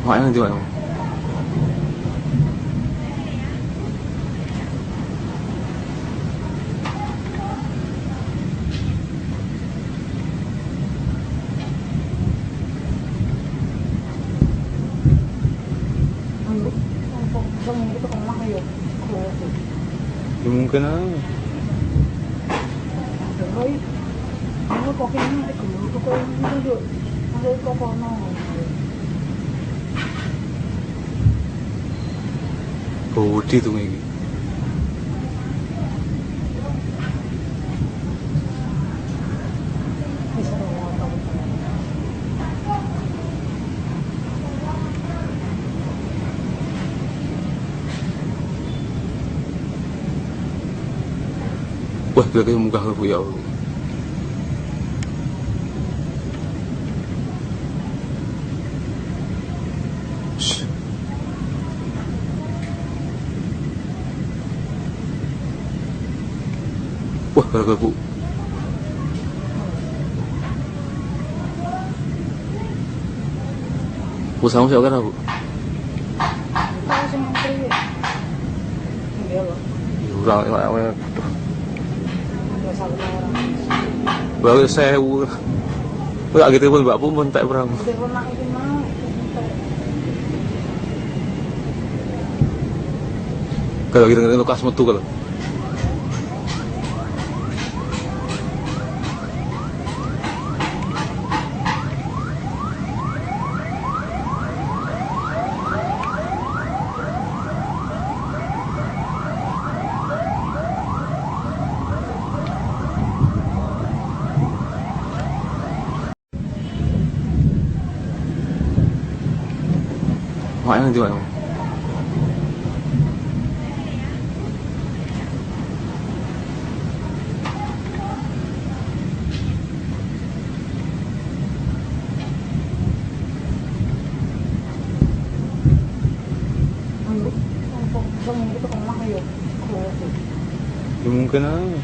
Ngoại hơn chưa em? Ya mungkin aja. Bodi tuh ini. Wah, gila kayak muka lu ya Allah. Wah, gara-gara bu. Bu sama siapa kan bu? Orang baru sewu. Enggak gitu pun mbak pun tak berang. Kalau gitu ngene lukas metu kalau. Ngoại hơn chưa em? Ya mungkin aja.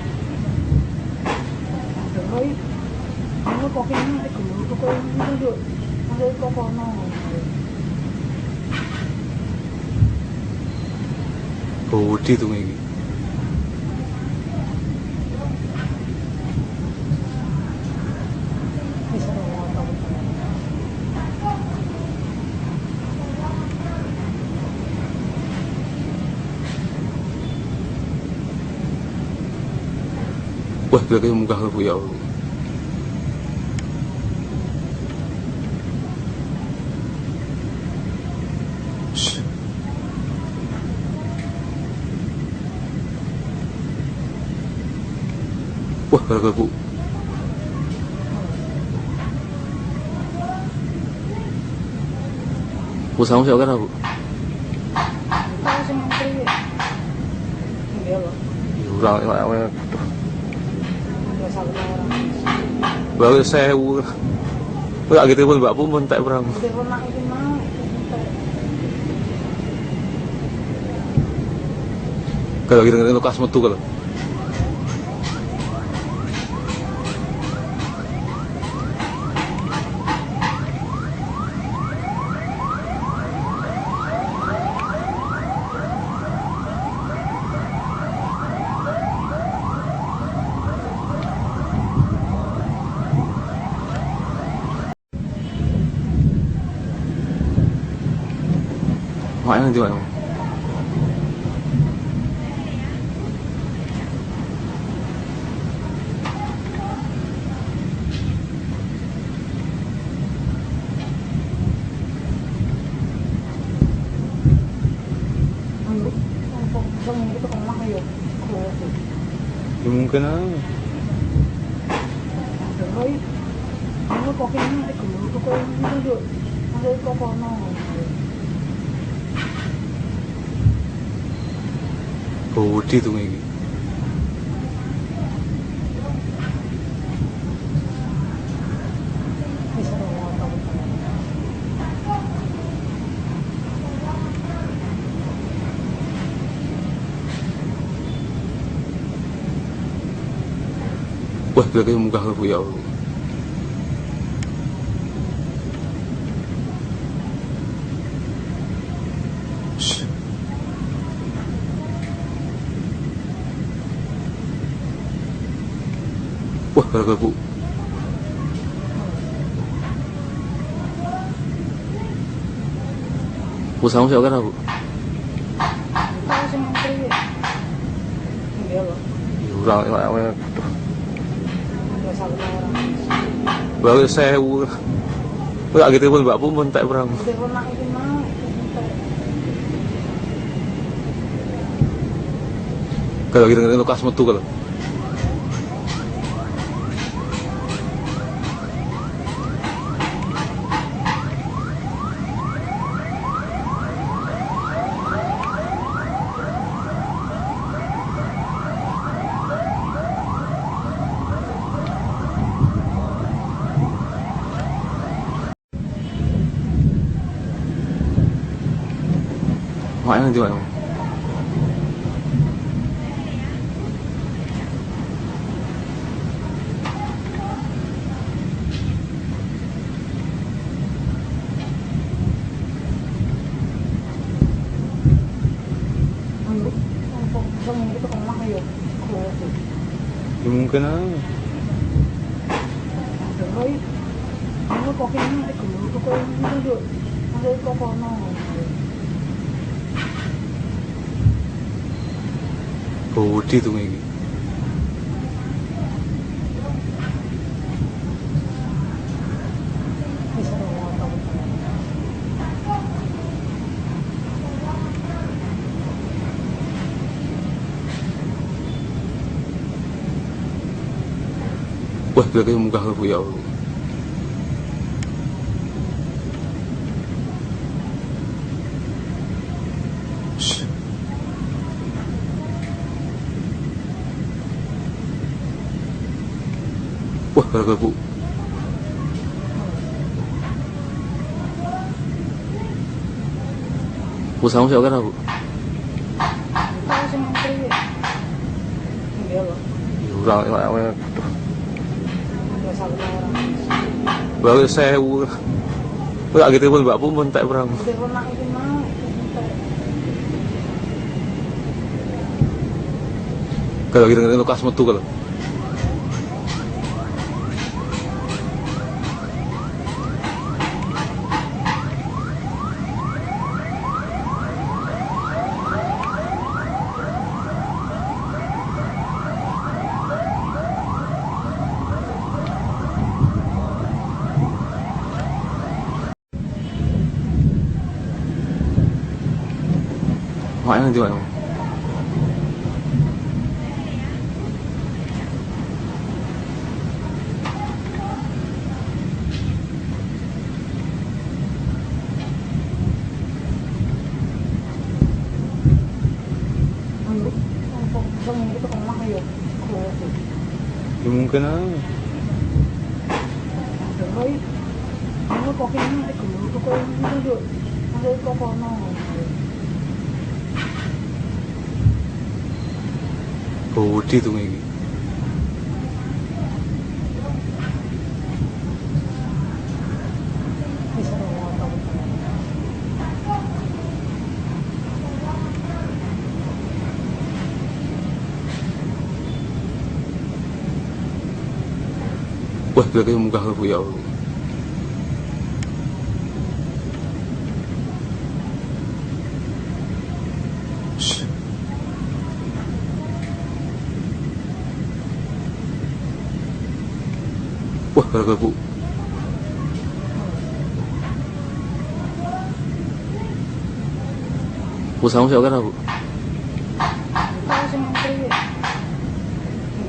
Bodi tuh ini. Wah, gila kayak muka lu ya Allah. Wah, gara-gara bu. Bu sama siapa kan bu? Orang baru sewu. Enggak gitu pun mbak pun tak berang. Kalau gitu ngene lukas metu kalau. Ngoại hơn chưa em? Ya mungkin aja. Bodi tuh ini. Wah, gila kayak muka lu ya Allah. Kalau Bu. Bu sama siapa kan Bu? Tahu sih menteri ya? Iya loh. Orang yang Nggak salah orang. baru saya nggak gitu pun Mbak pun tak perang. Udah pernah itu mau. Kalau gitu ngerti lukas metu kalau. Makanya juga emang. Ngomong gitu kan mah ayo. Ya mungkin aja. Rồi. Nó có cái của tôi không được. Nó đây có con nó. Budi tuh ini. Bisa ngomong. Wah, berarti muka aku ya Allah. Shh. Wah, kalau Bu. Bu sama siapa kan Bu? Tahu sih menteri ya? Iya loh. Orang yang Nggak salah orang. baru saya nggak gitu pun Mbak pun tak perang. Udah pernah itu mau. Kalau gitu ngerti lukas metu kalau. Makanya juga emang. Ngomong gitu kan mah ayo. Ya mungkin aja. Rồi. Nó có cái của tôi không được. Nó đây có con nó. Budi tuh ini. Bisa ngomong. Wah, berarti muka aku ya Allah. Shh. Wah, kalau Bu. Bu sama siapa kan Bu? Tahu sih menteri ya?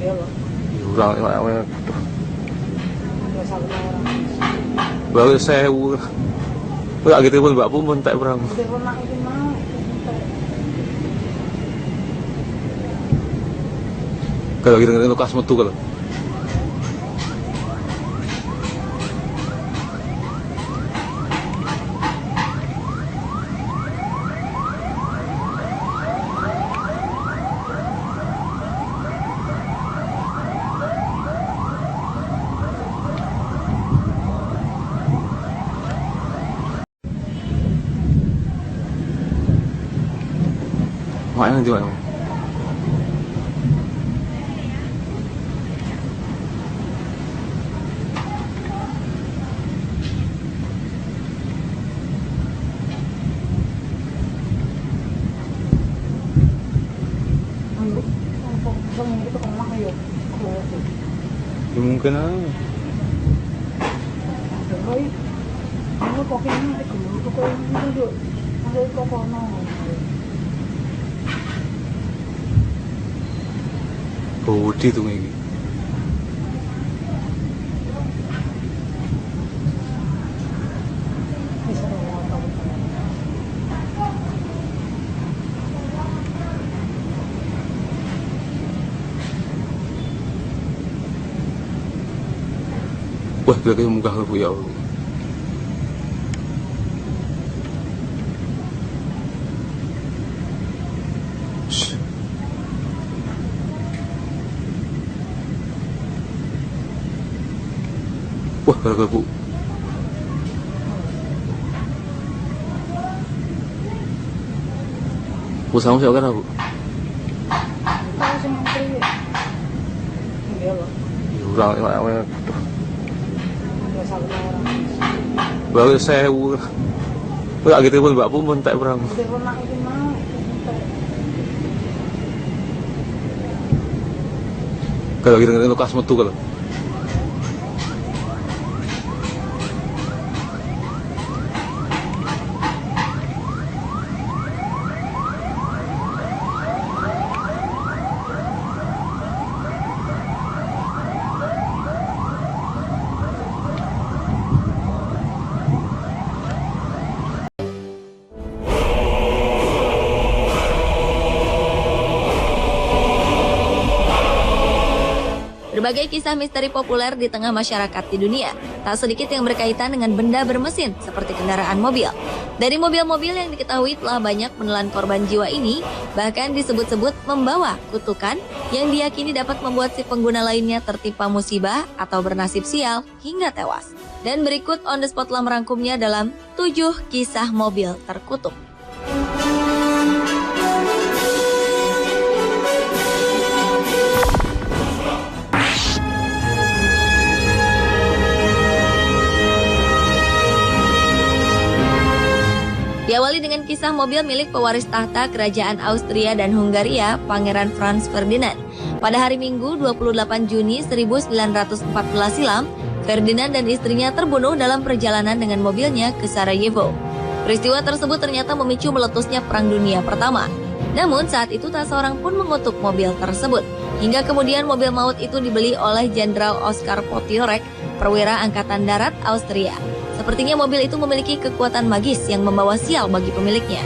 Iya loh. Orang yang Nggak salah orang. baru saya nggak gitu pun Mbak pun tak perang. Udah pernah itu mau. Kalau gitu ngerti lukas metu kalau. Makanya juga emang. mungkin Rồi, nó có cái cửa có cái được, nó đây có con nó. bodi tuh ini. Bisa dong. Wah, berarti munggah Bu ya Allah. Shh. Wah, berapa Bu? Bu sama siapa kan Bu? Tahu sih ngantri ya. Iya loh. Kurang tuh. Nggak salah orang. Baru saya nggak gitu pun Mbak pun tak berang. Udah pernah itu mau. Kalau gitu ngerti lukas metu kalau. Berbagai kisah misteri populer di tengah masyarakat di dunia, tak sedikit yang berkaitan dengan benda bermesin seperti kendaraan mobil. Dari mobil-mobil yang diketahui telah banyak menelan korban jiwa ini, bahkan disebut-sebut membawa kutukan yang diyakini dapat membuat si pengguna lainnya tertimpa musibah atau bernasib sial hingga tewas. Dan berikut on the spot telah merangkumnya dalam 7 kisah mobil terkutuk. Diawali dengan kisah mobil milik pewaris tahta Kerajaan Austria dan Hungaria, Pangeran Franz Ferdinand. Pada hari Minggu 28 Juni 1914 silam, Ferdinand dan istrinya terbunuh dalam perjalanan dengan mobilnya ke Sarajevo. Peristiwa tersebut ternyata memicu meletusnya Perang Dunia Pertama. Namun saat itu tak seorang pun mengutuk mobil tersebut. Hingga kemudian mobil maut itu dibeli oleh Jenderal Oskar Potiorek, perwira Angkatan Darat Austria. Sepertinya mobil itu memiliki kekuatan magis yang membawa sial bagi pemiliknya.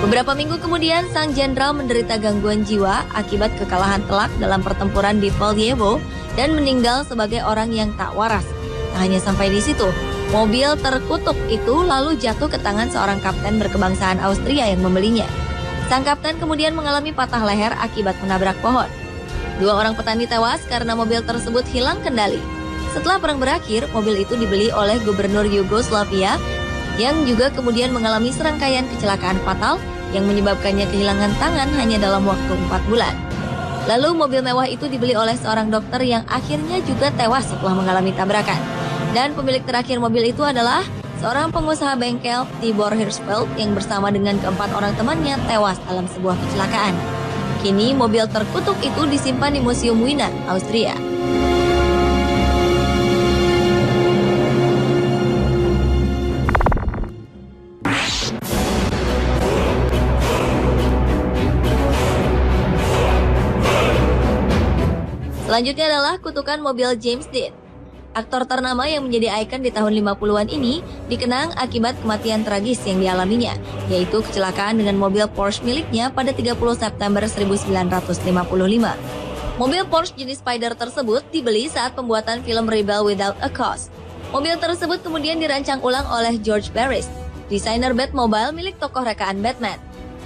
Beberapa minggu kemudian, sang jenderal menderita gangguan jiwa akibat kekalahan telak dalam pertempuran di Valjevo dan meninggal sebagai orang yang tak waras. Tak hanya sampai di situ, mobil terkutuk itu lalu jatuh ke tangan seorang kapten berkebangsaan Austria yang membelinya. Sang kapten kemudian mengalami patah leher akibat menabrak pohon. 2 orang petani tewas karena mobil tersebut hilang kendali. Setelah perang berakhir, mobil itu dibeli oleh gubernur Yugoslavia yang juga kemudian mengalami serangkaian kecelakaan fatal yang menyebabkannya kehilangan tangan hanya dalam waktu 4 bulan. Lalu mobil mewah itu dibeli oleh seorang dokter yang akhirnya juga tewas setelah mengalami tabrakan. Dan pemilik terakhir mobil itu adalah seorang pengusaha bengkel Tibor Hirschfeld yang bersama dengan keempat orang temannya tewas dalam sebuah kecelakaan. Kini mobil terkutuk itu disimpan di Museum Wiener, Austria. Selanjutnya adalah kutukan mobil James Dean. Aktor ternama yang menjadi ikon di tahun 50-an ini dikenang akibat kematian tragis yang dialaminya, yaitu kecelakaan dengan mobil Porsche miliknya pada 30 September 1955. Mobil Porsche jenis Spider tersebut dibeli saat pembuatan film Rebel Without a Cause. Mobil tersebut kemudian dirancang ulang oleh George Barris, desainer Batmobile milik tokoh rekaan Batman.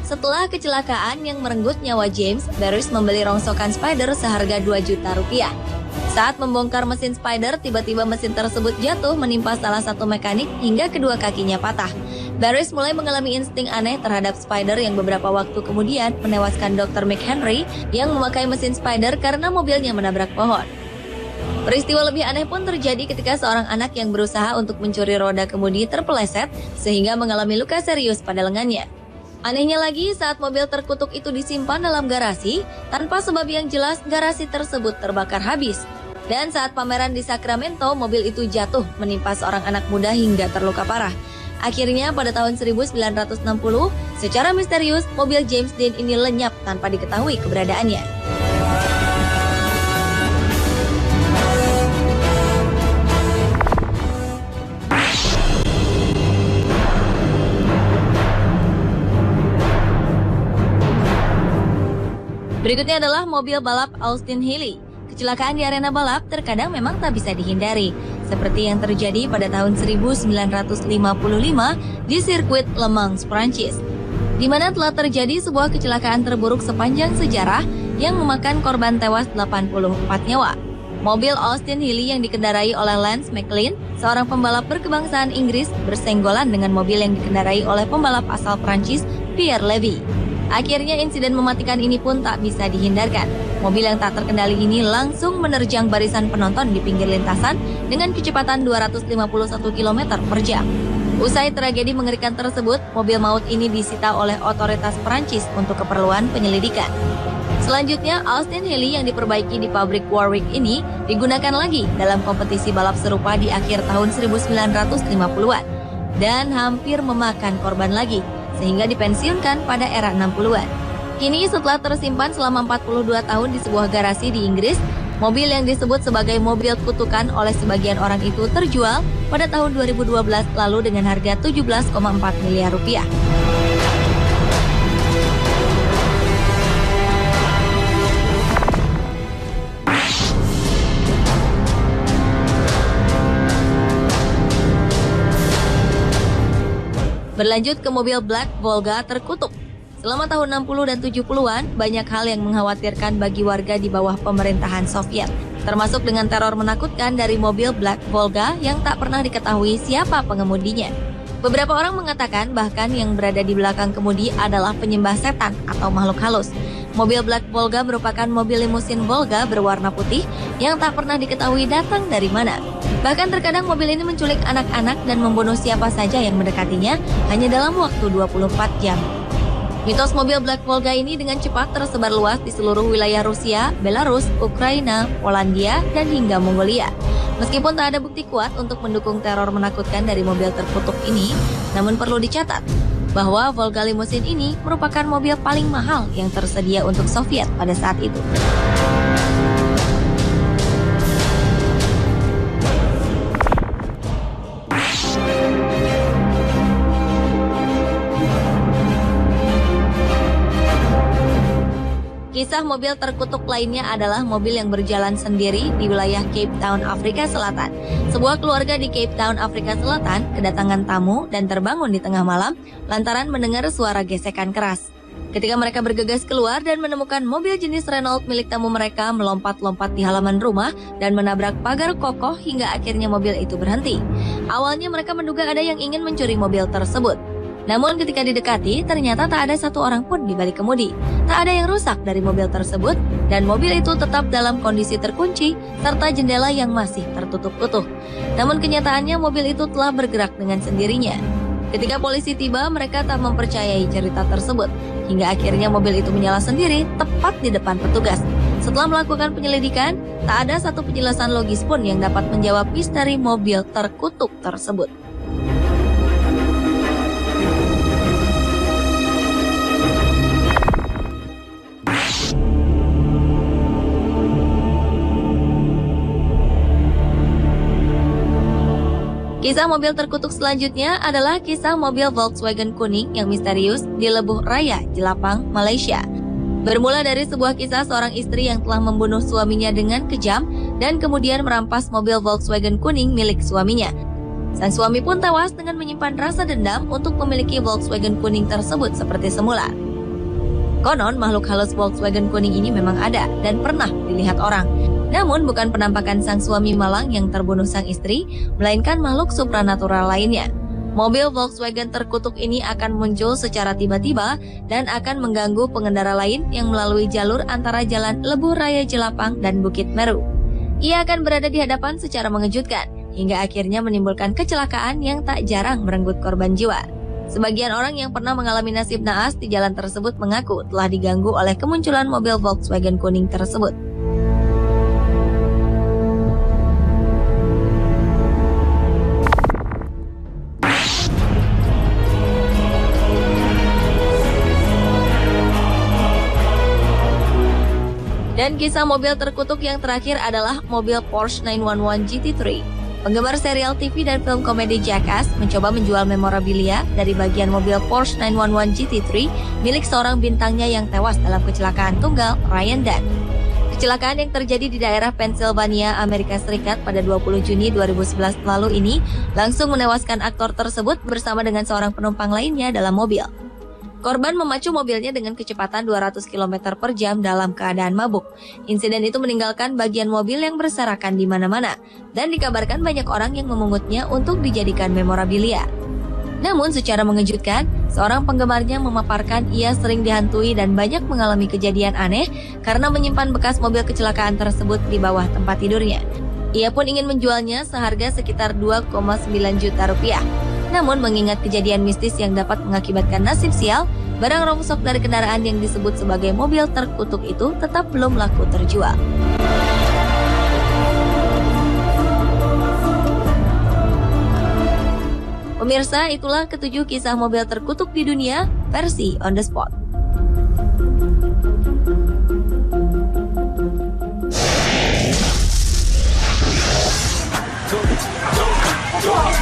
Setelah kecelakaan yang merenggut nyawa James, Barris membeli rongsokan Spider seharga 2 juta rupiah. Saat membongkar mesin Spider, tiba-tiba mesin tersebut jatuh menimpa salah satu mekanik hingga kedua kakinya patah. Barris mulai mengalami insting aneh terhadap Spider yang beberapa waktu kemudian menewaskan Dr. McHenry yang memakai mesin Spider karena mobilnya menabrak pohon. Peristiwa lebih aneh pun terjadi ketika seorang anak yang berusaha untuk mencuri roda kemudi terpeleset sehingga mengalami luka serius pada lengannya. Anehnya lagi, saat mobil terkutuk itu disimpan dalam garasi, tanpa sebab yang jelas garasi tersebut terbakar habis. Dan saat pameran di Sacramento, mobil itu jatuh menimpa seorang anak muda hingga terluka parah. Akhirnya pada tahun 1960, secara misterius mobil James Dean ini lenyap tanpa diketahui keberadaannya. Berikutnya adalah mobil balap Austin Healey. Kecelakaan di arena balap terkadang memang tak bisa dihindari, seperti yang terjadi pada tahun 1955 di sirkuit Le Mans, Prancis, di mana telah terjadi sebuah kecelakaan terburuk sepanjang sejarah yang memakan korban tewas 84 nyawa. Mobil Austin Healey yang dikendarai oleh Lance McLean, seorang pembalap berkebangsaan Inggris, bersenggolan dengan mobil yang dikendarai oleh pembalap asal Prancis, Pierre Levy. Akhirnya insiden mematikan ini pun tak bisa dihindarkan. Mobil yang tak terkendali ini langsung menerjang barisan penonton di pinggir lintasan dengan kecepatan 251 km per jam. Usai tragedi mengerikan tersebut, mobil maut ini disita oleh otoritas Prancis untuk keperluan penyelidikan. Selanjutnya, Austin Healey yang diperbaiki di pabrik Warwick ini digunakan lagi dalam kompetisi balap serupa di akhir tahun 1950-an dan hampir memakan korban lagi, sehingga dipensiunkan pada era 60-an. Kini setelah tersimpan selama 42 tahun di sebuah garasi di Inggris, mobil yang disebut sebagai mobil kutukan oleh sebagian orang itu terjual pada tahun 2012 lalu dengan harga 17,4 miliar rupiah. Berlanjut ke mobil Black Volga terkutuk. Selama tahun 60 dan 70-an, banyak hal yang mengkhawatirkan bagi warga di bawah pemerintahan Soviet, termasuk dengan teror menakutkan dari mobil Black Volga yang tak pernah diketahui siapa pengemudinya. Beberapa orang mengatakan bahkan yang berada di belakang kemudi adalah penyembah setan atau makhluk halus. Mobil Black Volga merupakan mobil limusin Volga berwarna putih yang tak pernah diketahui datang dari mana. Bahkan terkadang mobil ini menculik anak-anak dan membunuh siapa saja yang mendekatinya hanya dalam waktu 24 jam. Mitos mobil Black Volga ini dengan cepat tersebar luas di seluruh wilayah Rusia, Belarus, Ukraina, Polandia, dan hingga Mongolia. Meskipun tak ada bukti kuat untuk mendukung teror menakutkan dari mobil terkutuk ini, namun perlu dicatat bahwa Volga Limousine ini merupakan mobil paling mahal yang tersedia untuk Soviet pada saat itu. Kisah mobil terkutuk lainnya adalah mobil yang berjalan sendiri di wilayah Cape Town, Afrika Selatan. Sebuah keluarga di Cape Town, Afrika Selatan kedatangan tamu dan terbangun di tengah malam lantaran mendengar suara gesekan keras. Ketika mereka bergegas keluar dan menemukan mobil jenis Renault milik tamu mereka melompat-lompat di halaman rumah dan menabrak pagar kokoh hingga akhirnya mobil itu berhenti. Awalnya mereka menduga ada yang ingin mencuri mobil tersebut. Namun ketika didekati, ternyata tak ada satu orang pun di balik kemudi. Tak ada yang rusak dari mobil tersebut, dan mobil itu tetap dalam kondisi terkunci, serta jendela yang masih tertutup utuh. Namun kenyataannya mobil itu telah bergerak dengan sendirinya. Ketika polisi tiba, mereka tak mempercayai cerita tersebut, hingga akhirnya mobil itu menyala sendiri tepat di depan petugas. Setelah melakukan penyelidikan, tak ada satu penjelasan logis pun yang dapat menjawab misteri mobil terkutuk tersebut. Kisah mobil terkutuk selanjutnya adalah kisah mobil Volkswagen kuning yang misterius di Lebuh Raya, Jelapang, Malaysia. Bermula dari sebuah kisah seorang istri yang telah membunuh suaminya dengan kejam dan kemudian merampas mobil Volkswagen kuning milik suaminya. Sang suami pun tewas dengan menyimpan rasa dendam untuk memiliki Volkswagen kuning tersebut seperti semula. Konon makhluk halus Volkswagen kuning ini memang ada dan pernah dilihat orang. Namun bukan penampakan sang suami malang yang terbunuh sang istri, melainkan makhluk supranatural lainnya. Mobil Volkswagen terkutuk ini akan muncul secara tiba-tiba dan akan mengganggu pengendara lain yang melalui jalur antara Jalan Lebuh Raya Jelapang dan Bukit Meru. Ia akan berada di hadapan secara mengejutkan, hingga akhirnya menimbulkan kecelakaan yang tak jarang merenggut korban jiwa. Sebagian orang yang pernah mengalami nasib naas di jalan tersebut mengaku telah diganggu oleh kemunculan mobil Volkswagen kuning tersebut. Dan kisah mobil terkutuk yang terakhir adalah mobil Porsche 911 GT3. Penggemar serial TV dan film komedi Jackass mencoba menjual memorabilia dari bagian mobil Porsche 911 GT3 milik seorang bintangnya yang tewas dalam kecelakaan tunggal, Ryan Dunn. Kecelakaan yang terjadi di daerah Pennsylvania, Amerika Serikat pada 20 Juni 2011 lalu ini langsung menewaskan aktor tersebut bersama dengan seorang penumpang lainnya dalam mobil. Korban memacu mobilnya dengan kecepatan 200 km per jam dalam keadaan mabuk. Insiden itu meninggalkan bagian mobil yang berserakan di mana-mana, dan dikabarkan banyak orang yang memungutnya untuk dijadikan memorabilia. Namun secara mengejutkan, seorang penggemarnya memaparkan ia sering dihantui dan banyak mengalami kejadian aneh karena menyimpan bekas mobil kecelakaan tersebut di bawah tempat tidurnya. Ia pun ingin menjualnya seharga sekitar 2,9 juta rupiah. Namun mengingat kejadian mistis yang dapat mengakibatkan nasib sial, barang rongsok dari kendaraan yang disebut sebagai mobil terkutuk itu tetap belum laku terjual. Pemirsa, itulah ketujuh kisah mobil terkutuk di dunia versi On The Spot. Wow.